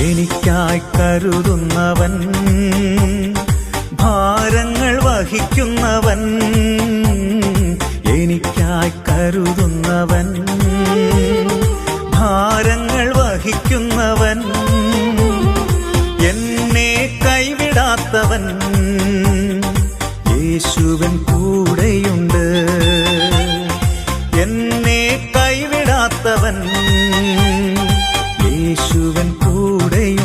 എനിക്കായി കരുതുന്നവൻ, ഭാരങ്ങൾ വഹിക്കുന്നവൻ, എനിക്കായി കരുതുന്നവൻ, ഭാരങ്ങൾ വഹിക്കുന്നവൻ, എന്നെ കൈവിടാത്തവൻ, യേശുവൻ കൂടെയുണ്ട്. എന്നെ കൈവിടാത്തവൻ, യേശുവൻ കൂടെയുണ്ട്.